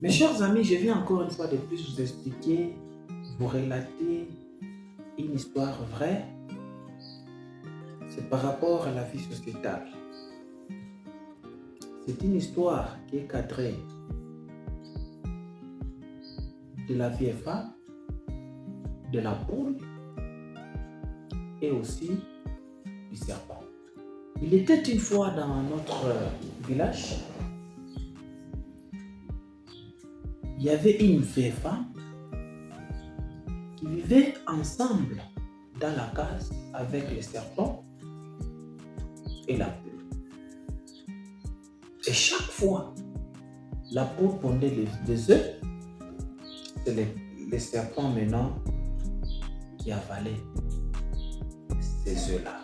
Mes chers amis, je viens encore une fois de plus vous expliquer, vous relater une histoire vraie. C'est par rapport à la vie sociétale. C'est une histoire qui est cadrée de la vieille femme, de la poule et aussi du serpent. Il était une fois dans notre village, il y avait une vieille femme qui vivait ensemble dans la case avec le serpent et la poule. Et chaque fois, la poule pondait des œufs, c'est les serpents maintenant qui avalaient ces œufs-là.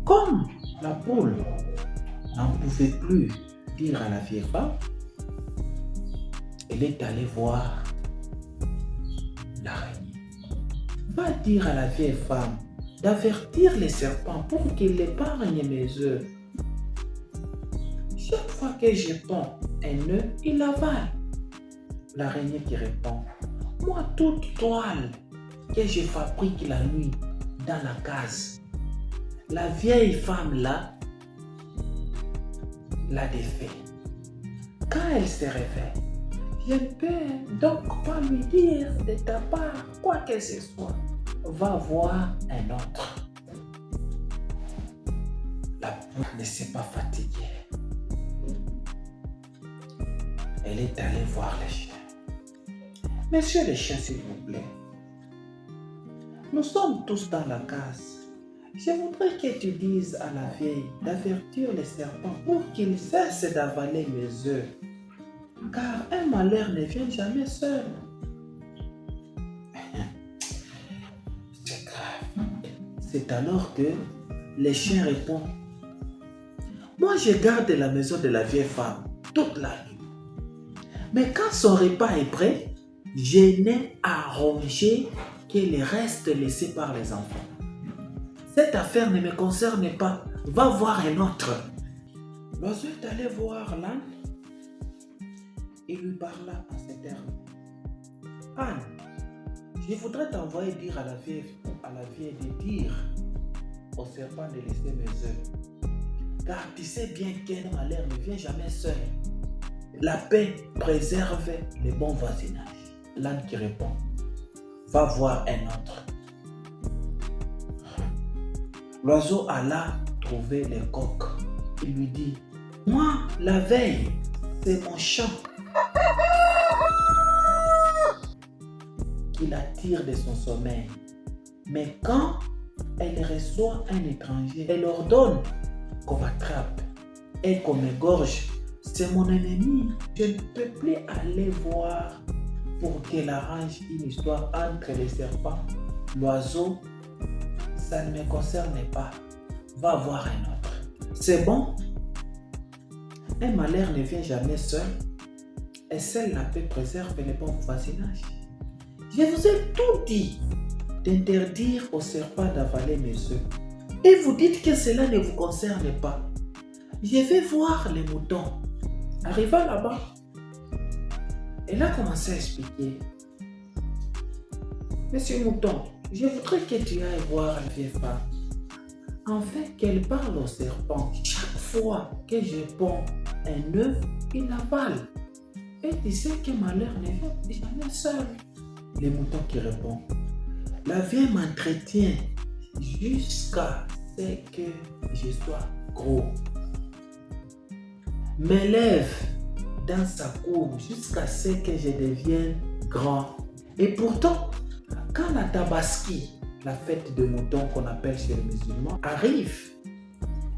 Comme la poule n'en pouvait plus dire à la vieille femme, elle est allée voir l'araignée. Va dire à la vieille femme d'avertir les serpents pour qu'ils épargnent mes œufs. Chaque fois que je ponds un œuf, il avale. L'araignée qui répond, moi toute toile que je fabrique la nuit dans la case, la vieille femme là l'a défait. Quand elle se réveille, je ne peux donc pas lui dire de ta part quoi que ce soit. Va voir un autre. La poule ne s'est pas fatiguée. Elle est allée voir les chiens. Monsieur les chiens, s'il vous plaît, nous sommes tous dans la case. Je voudrais que tu dises à la vieille d'avertir les serpents pour qu'ils cessent d'avaler mes œufs. Car un malheur ne vient jamais seul. C'est grave. C'est alors que les chiens répondent, moi je garde la maison de la vieille femme toute la nuit. Mais quand son repas est prêt, je n'ai à ronger que les restes laissés par les enfants. Cette affaire ne me concerne pas. Va voir un autre. L'oiseau est allé voir l'âne. Il lui parla en ces termes. Anne, je voudrais t'envoyer dire à la vieille de dire au serpent de laisser mes œufs. Car tu sais bien qu'un malheur ne vient jamais seul. La paix préserve le bon voisinage. L'âne qui répond, va voir un autre. L'oiseau alla trouver le coq. Il lui dit, moi, la veille, c'est mon chant qui l'attire de son sommeil. Mais quand elle reçoit un étranger, elle ordonne qu'on m'attrape et qu'on m'égorge. C'est mon ennemi. Je ne peux plus aller voir pour qu'elle arrange une histoire entre les serpents. L'oiseau, ça ne me concerne pas. Va voir un autre. C'est bon. Un malheur ne vient jamais seul. Et seule la paix préserve le bon voisinage. Je vous ai tout dit d'interdire aux serpents d'avaler mes œufs. Et vous dites que cela ne vous concerne pas. Je vais voir les moutons. Arriva là-bas, elle a commencé à expliquer. Monsieur Mouton, je voudrais que tu ailles voir la vieille femme. Afin qu'elle parle au serpent. Chaque fois que je ponds un œuf, il avale. Et tu sais que malheur ne vient jamais seul. Les moutons qui répondent. La vieille m'entretient jusqu'à ce que je sois gros. M'élève dans sa cour jusqu'à ce que je devienne grand. Et pourtant, quand la tabaski, la fête de moutons qu'on appelle chez les musulmans, arrive,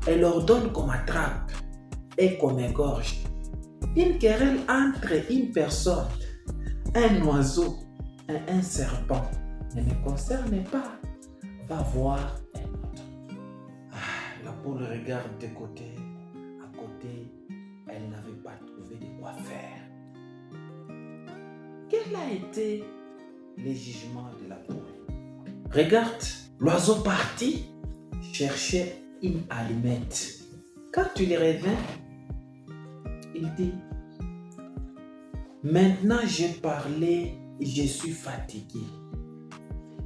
elle ordonne qu'on m'attrape et qu'on m'égorge. Une querelle entre une personne, un oiseau et un serpent ne me concerne pas. Va voir un autre. La poule regarde de côté. À côté, elle n'avait pas trouvé de quoi faire. Quel a été le jugement de la poule? Regarde, l'oiseau parti chercher une allumette. Quand tu le reviens, il dit, Maintenant, j'ai parlé, je suis fatigué.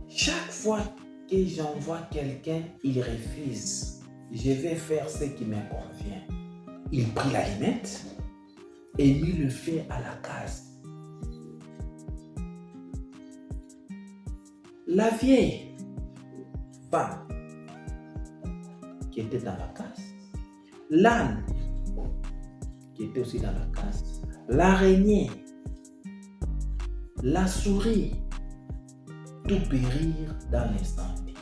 Chaque fois que j'envoie quelqu'un, il refuse. Je vais faire ce qui me convient. Il prit l'allumette et mit le feu à la case. La vieille femme qui était dans la case, l'âne qui était aussi dans la case, l'araignée, la souris, tout périr dans l'incendie.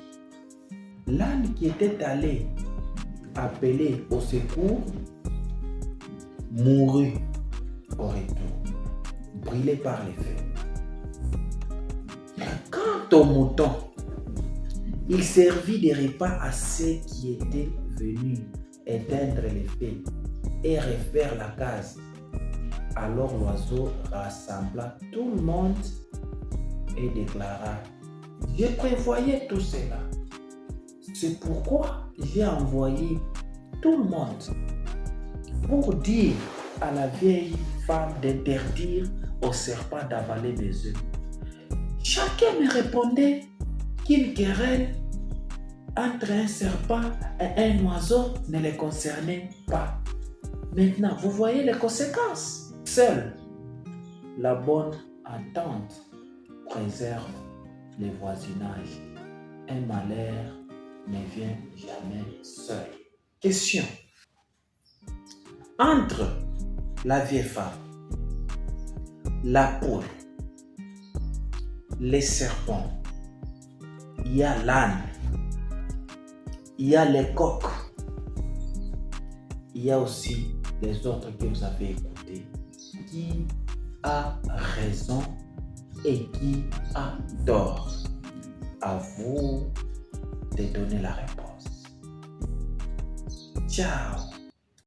L'âne qui était allé appeler au secours mourut au retour, brûlé par les feux. Quant au mouton, il servit des repas à ceux qui étaient venus éteindre les feux et refaire la case. Alors l'oiseau rassembla tout le monde et déclara: je prévoyais tout cela. C'est pourquoi j'ai envoyé tout le monde pour dire à la vieille femme d'interdire au serpent d'avaler des œufs. Chacun me répondait qu'une querelle entre un serpent et un oiseau ne les concernait pas. Maintenant, vous voyez les conséquences. Seule la bonne entente préserve les voisinages. Un malheur ne vient jamais seul. Question. Entre la vieille femme, la poule, les serpents, il y a l'âne, il y a les coqs, il y a aussi les autres que vous avez écoutés. Qui a raison et qui a tort? À vous de donner la réponse. Ciao.